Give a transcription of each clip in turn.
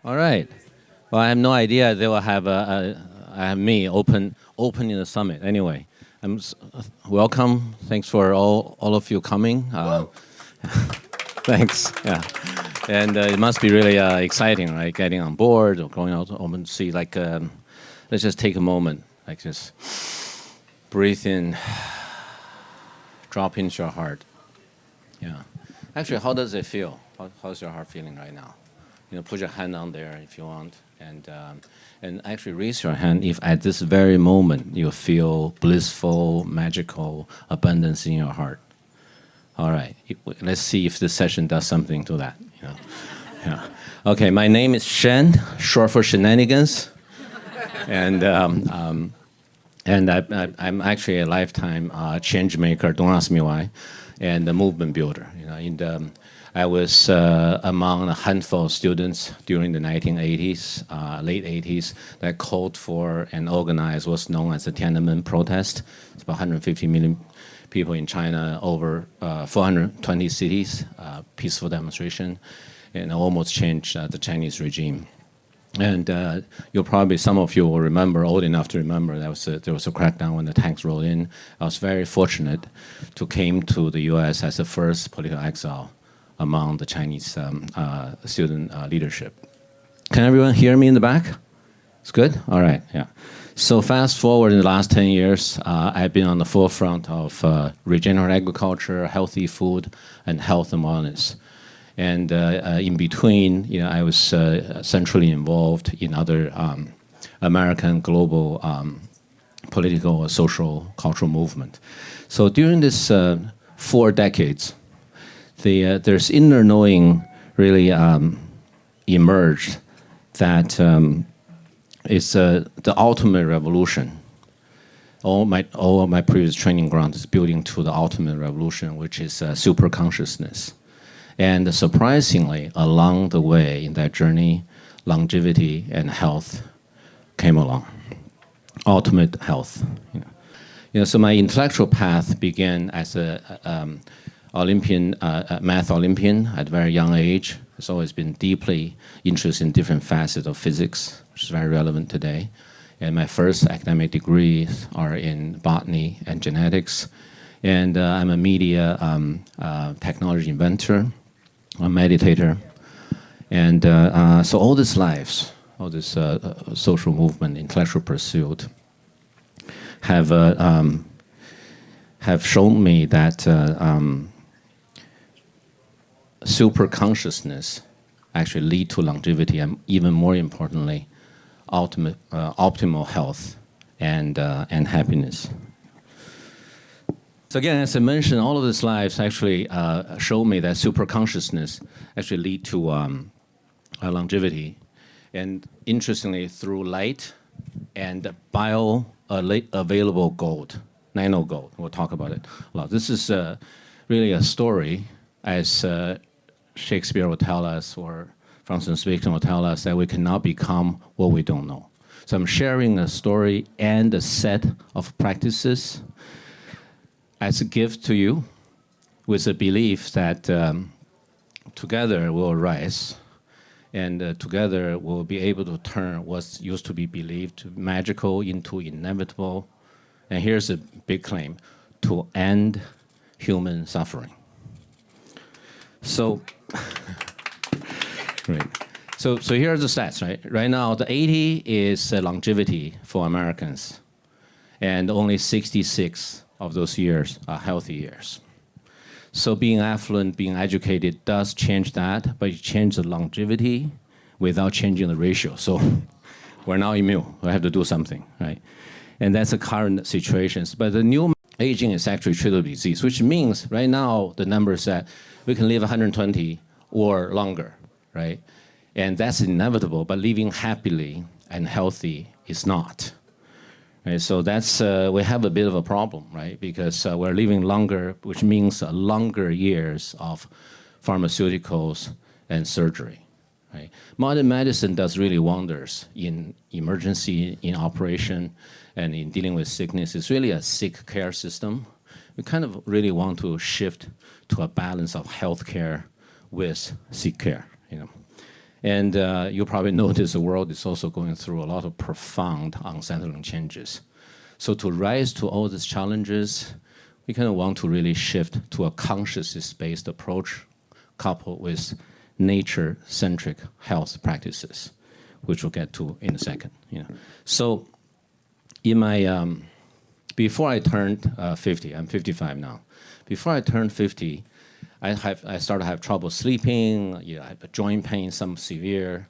All right. Well, I have no idea they will have I have me opening the summit. Anyway, welcome. Thanks for all of you coming. Thanks. Yeah, and it must be really exciting, right? Getting on board or going out to see. Let's just take a moment, like just breathe in, drop into your heart. Yeah. Actually, how does it feel? How's your heart feeling right now? Put your hand on there if you want, and actually raise your hand if at this very moment you feel blissful, magical abundance in your heart. All right, let's see if this session does something to that. Yeah. Okay, my name is Shen, short for shenanigans, and I'm actually a lifetime change maker. Don't ask me why, and a movement builder. I was among a handful of students during the 1980s, late 80s, that called for and organized what's known as the Tiananmen protest. It's about 150 million people in China, over 420 cities, peaceful demonstration, and almost changed the Chinese regime. And some of you will remember, old enough to remember, there was a crackdown when the tanks rolled in. I was very fortunate to came to the U.S. as the first political exile among the Chinese student leadership. Can everyone hear me in the back? It's good? All right, yeah. So fast forward in the last 10 years, I've been on the forefront of regenerative agriculture, healthy food, and health and wellness. And in between, I was centrally involved in other American global political, social, cultural movement. So during this 4 decades, there's inner knowing really emerged that it's the ultimate revolution. All of my previous training ground is building to the ultimate revolution, which is super consciousness. And surprisingly, along the way in that journey, longevity and health came along. Ultimate health. So my intellectual path began as a Olympian, math Olympian at a very young age. It's always been deeply interested in different facets of physics, which is very relevant today. And my first academic degrees are in botany and genetics. And I'm a media technology inventor, a meditator. And so all these lives, all this social movement, intellectual pursuit, have shown me that super consciousness actually lead to longevity and, even more importantly, optimal health and happiness. So again, as I mentioned, all of these lives actually show me that super consciousness actually lead to longevity, and interestingly, through light and bioavailable gold, nano gold. We'll talk about it a lot. This is really a story, as Shakespeare will tell us, or Francis Bacon will tell us, that we cannot become what we don't know. So I'm sharing a story and a set of practices as a gift to you, with a belief that together we'll rise, and together we'll be able to turn what used to be believed magical into inevitable. And here's a big claim: to end human suffering. So, great. So here are the stats, right? Right now, the 80 is longevity for Americans, and only 66 of those years are healthy years. So being affluent, being educated does change that, but it changes the longevity without changing the ratio. So we're now immune. We have to do something, right? And that's the current situation. But the new aging is actually treatable disease, which means right now the numbers that we can live 120 or longer, right? And that's inevitable, but living happily and healthy is not. Right? So that's we have a bit of a problem, right? Because we're living longer, which means longer years of pharmaceuticals and surgery. Right? Modern medicine does really wonders in emergency, in operation, and in dealing with sickness. It's really a sick care system. We kind of really want to shift to a balance of healthcare with sick care. And you probably notice the world is also going through a lot of profound, unsettling changes. So to rise to all these challenges, we kind of want to really shift to a consciousness-based approach coupled with nature-centric health practices, which we'll get to in a second. So in my, before I turned 50, I'm 55 now. Before I turned 50, I started to have trouble sleeping. I have a joint pain, some severe,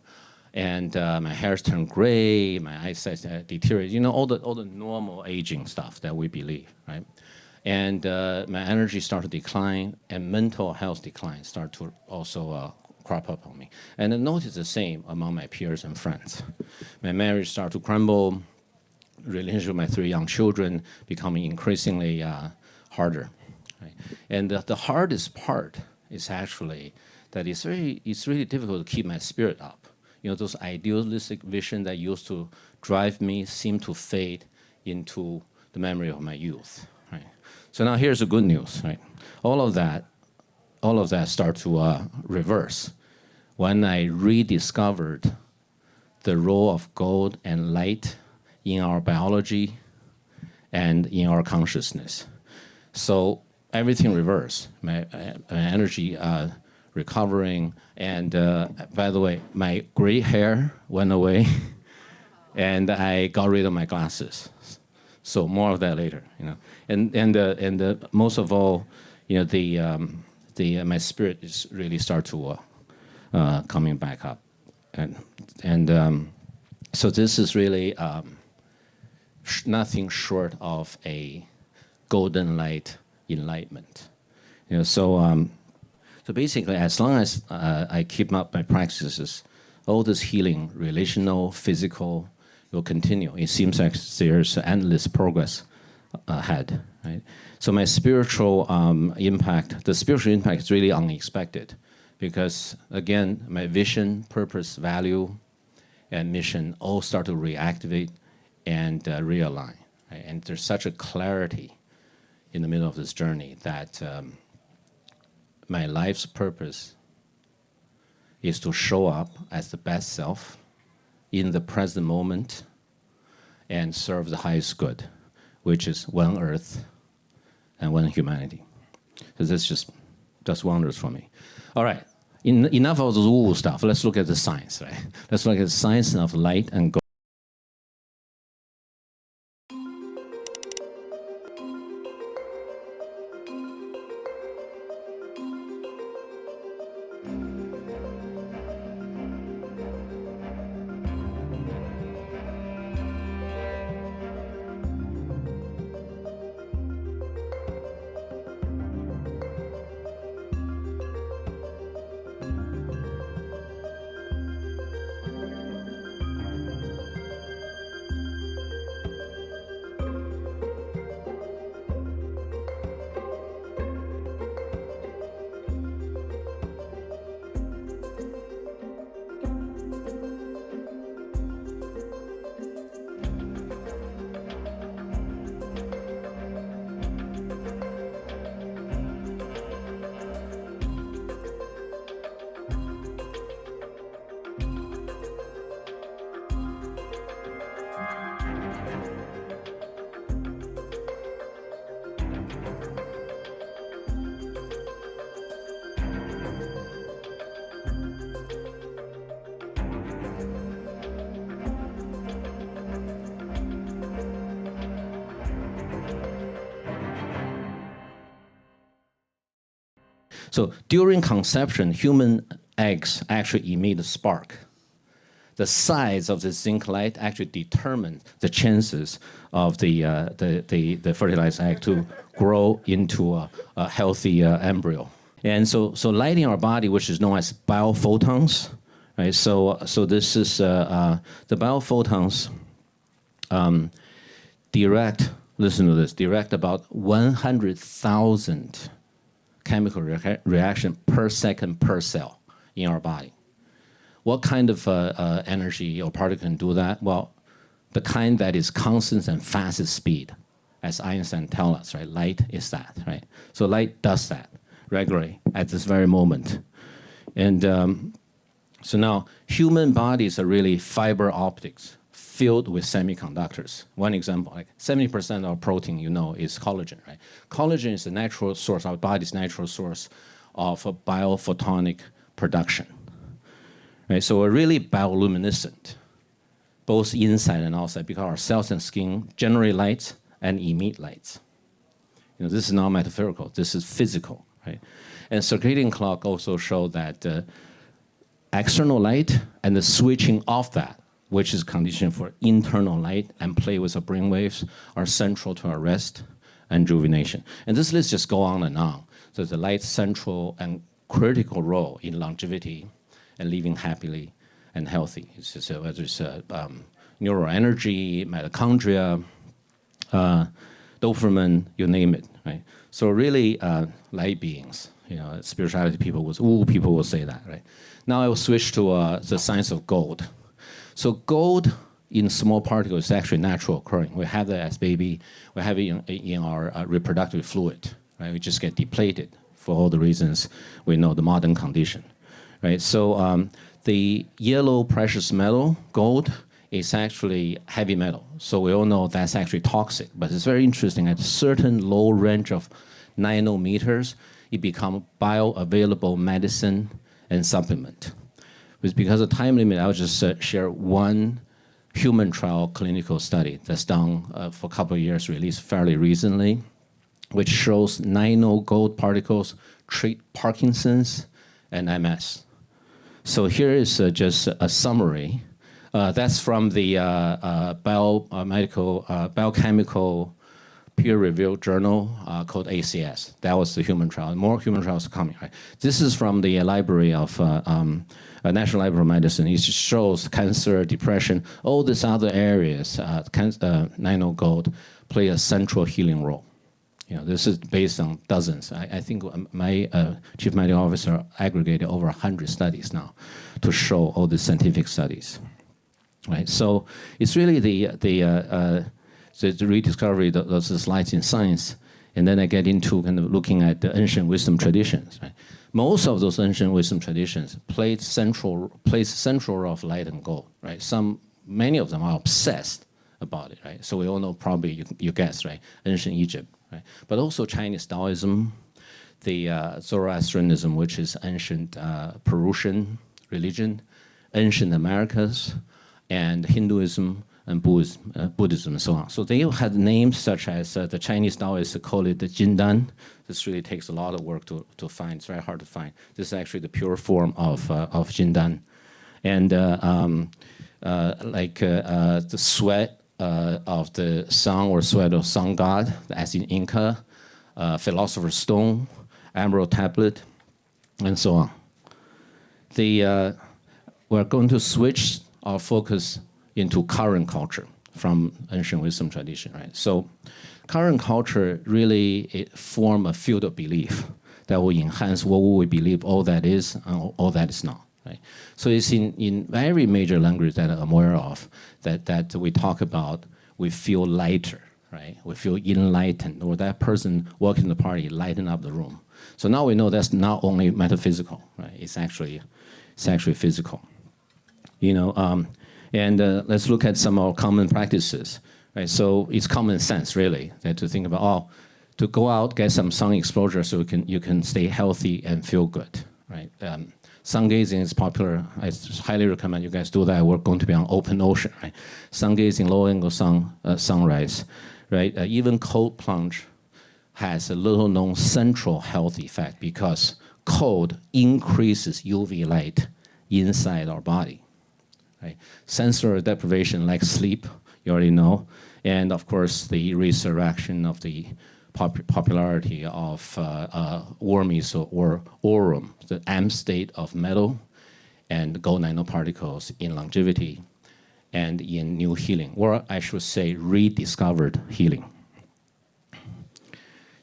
and my hair's turned gray, my eyesight deteriorated. All the normal aging stuff that we believe, right? And my energy started to decline, and mental health decline started to also crop up on me. And I noticed the same among my peers and friends. My marriage started to crumble, relationship with my 3 young children becoming increasingly harder. Right? And the hardest part is actually that it's really difficult to keep my spirit up. Those idealistic visions that used to drive me seem to fade into the memory of my youth. Right? So now here's the good news. Right? All of that start to reverse when I rediscovered the role of gold and light in our biology and in our consciousness. So everything reversed. My energy recovering, and by the way, my gray hair went away, and I got rid of my glasses. So more of that later, And most of all, my spirit is really start to coming back up, and so this is really nothing short of a golden light enlightenment. So basically, as long as I keep up my practices, all this healing, relational, physical, will continue. It seems like there's endless progress ahead, right? So my spiritual impact, the spiritual impact is really unexpected, because again, my vision, purpose, value, and mission all start to reactivate and realign. Right? And there's such a clarity in the middle of this journey that my life's purpose is to show up as the best self in the present moment and serve the highest good, which is one earth and one humanity. So this just does wonders for me. All right, enough of the woo stuff. Let's look at the science, right? Let's look at the science of light and gold. So during conception, human eggs actually emit a spark. The size of the zinc light actually determines the chances of the fertilized egg to grow into a healthy embryo. And so light in our body, which is known as biophotons, right? So this is the biophotons listen to this, direct about 100,000 chemical reaction per second per cell in our body. What kind of energy or particle can do that? Well, the kind that is constant and fastest speed, as Einstein tells us, right? Light is that, right? So light does that regularly at this very moment. And So now human bodies are really fiber optics filled with semiconductors. One example, like 70% of protein, is collagen, right? Collagen is the natural source, our body's natural source of a biophotonic production, right? So we're really bioluminescent, both inside and outside, because our cells and skin generate light and emit light. This is not metaphorical, this is physical, right? And circadian clock also show that external light and the switching off that, which is conditioned for internal light and play with the brain waves, are central to our rest and rejuvenation. And this list just go on and on. So the light's central and critical role in longevity and living happily and healthy. It's just, whether it's neural energy, mitochondria, dopamine, you name it, right? So really, light beings. Spirituality people will say that, right? Now I will switch to the science of gold. So gold in small particles is actually natural occurring. We have that as baby. We have it in our reproductive fluid, right? We just get depleted for all the reasons we know, the modern condition, right? So the yellow precious metal, gold, is actually heavy metal. So we all know that's actually toxic, but it's very interesting. At a certain low range of nanometers, it becomes bioavailable medicine and supplement. Because of time limit, I'll just share one human trial clinical study that's done for a couple of years, released fairly recently, which shows nano gold particles treat Parkinson's and MS. So here is just a summary. That's from the biochemical peer-reviewed journal called ACS. That was the human trial. More human trials are coming, right? This is from the library of National Library of Medicine. It just shows cancer, depression, all these other areas, nano gold play a central healing role. This is based on dozens. I think my chief medical officer aggregated over 100 studies now to show all the scientific studies, right? So it's really the rediscovery of those lights in science, and then I get into kind of looking at the ancient wisdom traditions. Right? Most of those ancient wisdom traditions plays central role of light and gold. Right? Many of them are obsessed about it. Right? So we all know, probably you guess, right? Ancient Egypt, right? But also Chinese Taoism, the Zoroastrianism, which is ancient Peruvian religion, ancient Americas, and Hinduism and Buddhism and so on. So they had names such as the Chinese Taoists call it the Jindan. This really takes a lot of work to find. It's very hard to find. This is actually the pure form of Jindan. And the sweat of the sun or sweat of sun god, as in Inca, philosopher's stone, emerald tablet, and so on. We're going to switch our focus into current culture from ancient wisdom tradition, right? So current culture really form a field of belief that will enhance what we believe all that is and all that is not, right? So it's in every major language that I'm aware of that we talk about, we feel lighter, right? We feel enlightened, or that person walking the party lighten up the room. So now we know that's not only metaphysical, right? It's actually physical. And let's look at some of our common practices, right? So it's common sense, really, that to think about, to go out, get some sun exposure so you can stay healthy and feel good, right? Sun gazing is popular. I highly recommend you guys do that. We're going to be on open ocean, right? Sun gazing, low angle sunrise, right? Even cold plunge has a little known central health effect because cold increases UV light inside our body. Right? Sensory deprivation, like sleep, you already know, and of course the resurrection of the popularity of wormies or aurum, the M state of metal and gold nanoparticles in longevity and in new healing, or I should say rediscovered healing.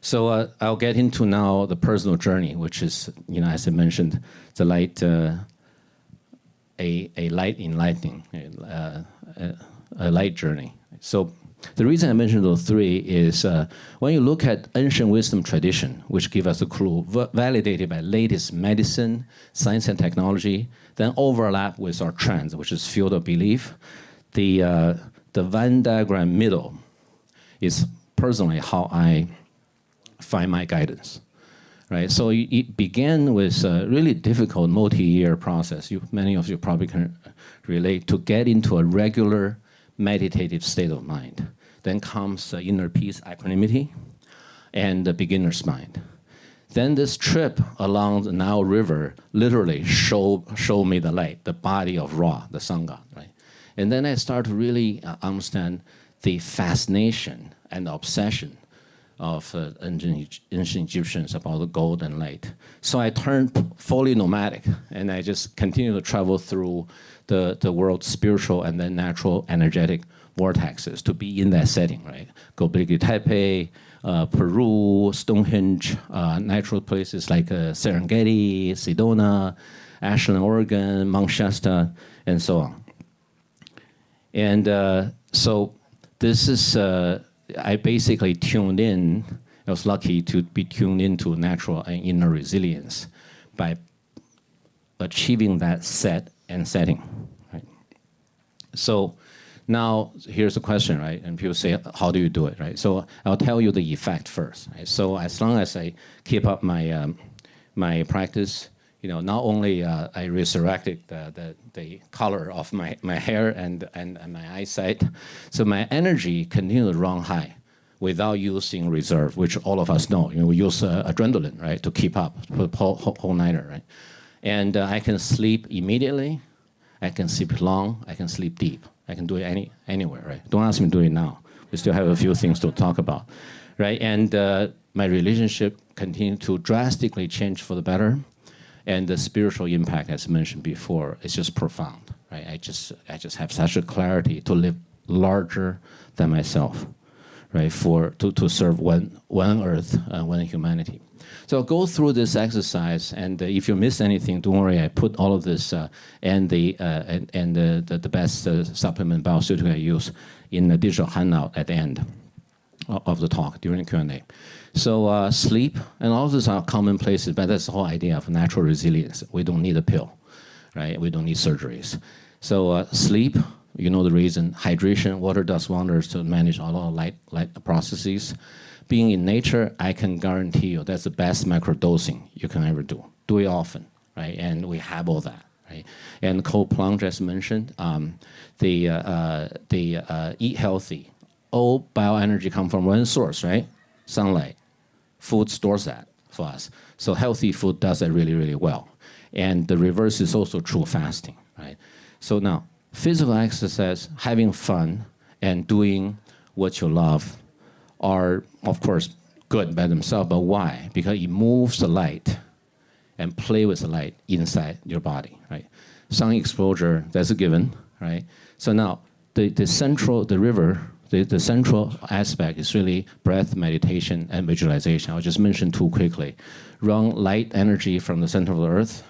So I'll get into now the personal journey, which is, as I mentioned, the light. A light enlightening, a light journey. So The reason I mentioned those three is when you look at ancient wisdom tradition, which give us a clue, validated by latest medicine, science and technology, then overlap with our trends, which is field of belief. The Venn diagram middle is personally how I find my guidance. Right, so it began with a really difficult multi-year process. Many of you probably can relate to get into a regular meditative state of mind. Then comes inner peace, equanimity, and the beginner's mind. Then this trip along the Nile River literally showed me the light, the body of Ra, the sun god. Right, and then I started to really understand the fascination and the obsession of ancient Egyptians about the gold and light. So I turned fully nomadic, and I just continued to travel through the world's spiritual and then natural energetic vortexes to be in that setting, right? Göbekli Tepe, Peru, Stonehenge, natural places like Serengeti, Sedona, Ashland, Oregon, Mount Shasta, and so on. And so this is, I basically tuned in. I was lucky to be tuned into natural and inner resilience by achieving that setting. Right? So now here's the question, right? And people say, how do you do it, right? So I'll tell you the effect first. Right? So as long as I keep up my my practice, not only I resurrected the color of my hair and my eyesight, so my energy continued to run high without using reserve, which all of us know. We use adrenaline, right, to keep up, whole nighter, right? And I can sleep immediately, I can sleep long, I can sleep deep. I can do it anywhere, right? Don't ask me to do it now. We still have a few things to talk about, right? And my relationship continued to drastically change for the better. And the spiritual impact, as mentioned before, is just profound. Right? I just have such a clarity to live larger than myself, right? To serve one Earth, one humanity. So I'll go through this exercise, and if you miss anything, don't worry. I put all of this and the best supplement bioceutical I use in a digital handout at the end of the talk during the Q&A. So sleep, and all of these are commonplaces, but that's the whole idea of natural resilience. We don't need a pill, right? We don't need surgeries. So sleep, you know the reason. Hydration, water does wonders to manage all our light processes. Being in nature, I can guarantee you that's the best microdosing you can ever do. Do it often, right? And we have all that, right? And cold plunge, as mentioned, eat healthy. All bioenergy come from one source, right? Sunlight. Food stores that for us. So healthy food does that really, really well. And the reverse is also true fasting, right? So now, physical exercise, having fun, and doing what you love are, of course, good by themselves, but why? Because it moves the light and play with the light inside your body, right? Sun exposure, that's a given, right? So now, the central aspect is really breath, meditation, and visualization. I'll just mention two quickly. Run light energy from the center of the earth,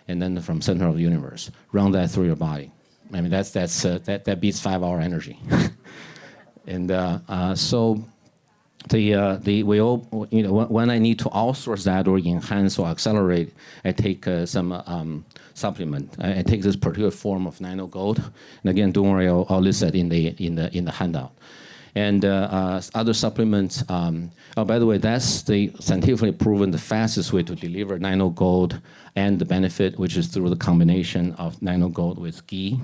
and then from center of the universe. Run that through your body. I mean, that beats 5-hour energy. And so we all, when I need to outsource that or enhance or accelerate, I take some supplement. I take this particular form of nano gold, and again, don't worry, I'll list that in the handout. And other supplements. Oh, by the way, that's the scientifically proven the fastest way to deliver nano gold and the benefit, which is through the combination of nano gold with ghee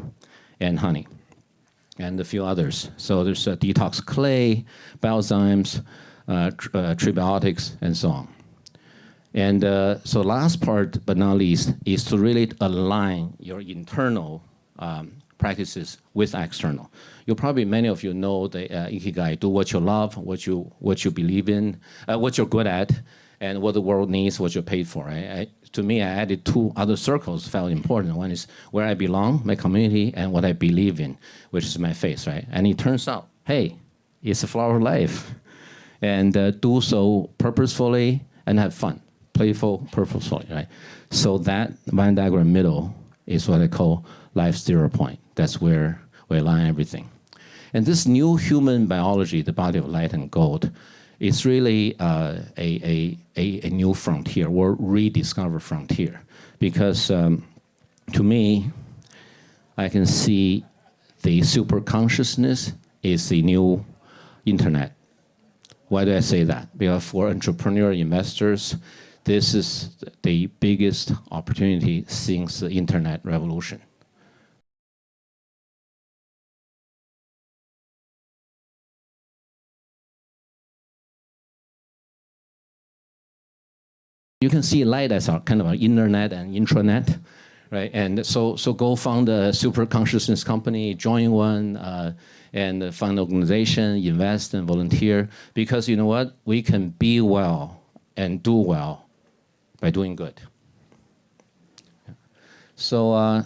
and honey, and a few others. So there's detox clay, biozymes, prebiotics, and so on. And so last part, but not least, is to really align your internal practices with external. Many of you know the Ikigai, do what you love, what you believe in, what you're good at, and what the world needs, what you're paid for. To me, I added two other circles felt important. One is where I belong, my community, and what I believe in, which is my faith, right? And it turns out, hey, it's a flower of life. And do so purposefully and have fun. Playful, purposefully, right? So that Venn diagram middle is what I call life 0 point. That's where we align everything. And this new human biology, the body of light and gold, is really a new frontier or rediscovered frontier. Because to me, I can see the super consciousness is the new internet. Why do I say that? Because for entrepreneurial investors, this is the biggest opportunity since the internet revolution. You can see light as a kind of an internet and intranet, right? And so go found a super consciousness company, join one, and fund organization, invest and volunteer. Because you know what? We can be well and do well by doing good. So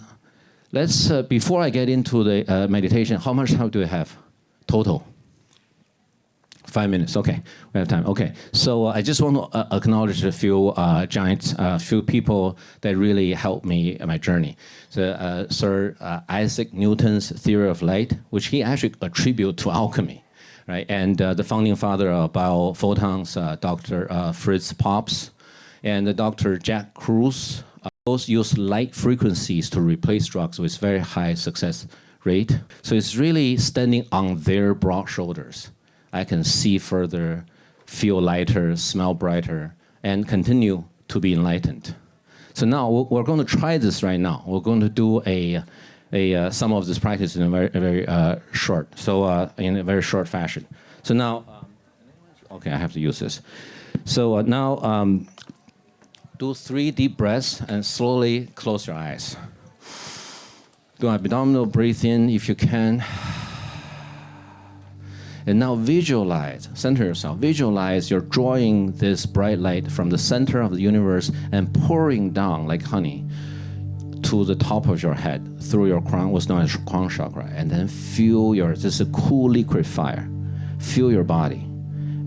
let's, before I get into the meditation, how much time do we have total? 5 minutes, okay, we have time, okay. So I just want to acknowledge a few giants, a few people that really helped me in my journey. So Sir Isaac Newton's theory of light, which he actually attributed to alchemy, right? And the founding father of biophotons, Dr. Fritz Pops, and Dr. Jack Kruse, both use light frequencies to replace drugs with very high success rate. So it's really standing on their broad shoulders. I can see further, feel lighter, smell brighter, and continue to be enlightened. So now we're going to try this right now. We're going to do some of this practice in a very short, in a very short fashion. So now, okay, I have to use this. So now, do 3 deep breaths and slowly close your eyes. Do abdominal breathe in if you can. And now visualize, center yourself, visualize you're drawing this bright light from the center of the universe and pouring down like honey to the top of your head through your crown, what's known as crown chakra. And then feel this is a cool liquid fire. Feel your body.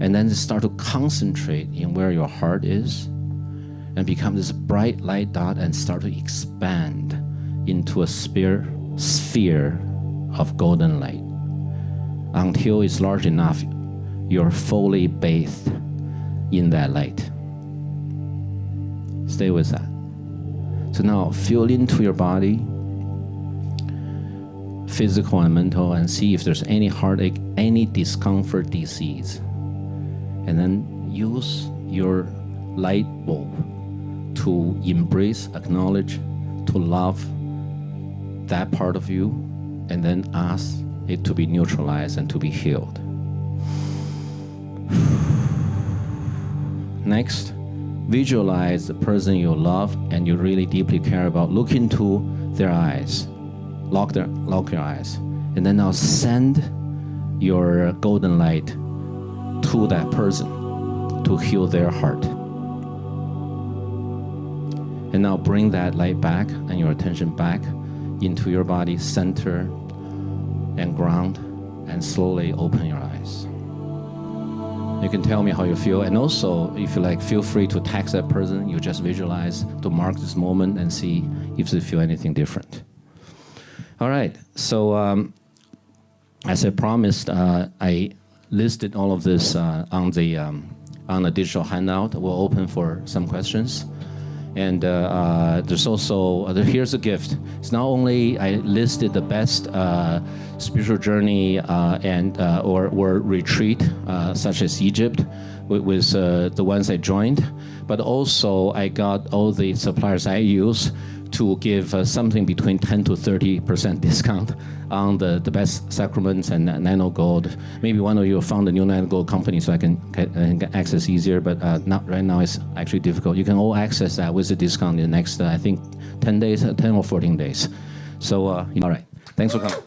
And then just start to concentrate in where your heart is and become this bright light dot and start to expand into a sphere of golden light. Until it's large enough, you're fully bathed in that light. Stay with that. So now feel into your body, physical and mental, and see if there's any heartache, any discomfort, disease. And then use your light bulb to embrace, acknowledge, to love that part of you, and then ask it to be neutralized and to be healed. Next, visualize the person you love and you really deeply care about. Look into their eyes. Lock your eyes. And then now send your golden light to that person to heal their heart. And now bring that light back and your attention back into your body, center and ground, and slowly open your eyes. You can tell me how you feel, and also if you like, feel free to text that person you just visualize to mark this moment and see if they feel anything different. All right, so as I promised, I listed all of this on the digital handout. We'll open for some questions. And there's also, here's a gift. It's not only I listed the best spiritual journey or retreat, such as Egypt, with the ones I joined, but also I got all the suppliers I use to give something between 10 to 30% discount on the best sacraments and nano gold. Maybe one of you found a new nano gold company so I can get access easier, but not right now. It's actually difficult. You can all access that with a discount in the next, I think, 10 days, 10 or 14 days. So, all right. Thanks for coming.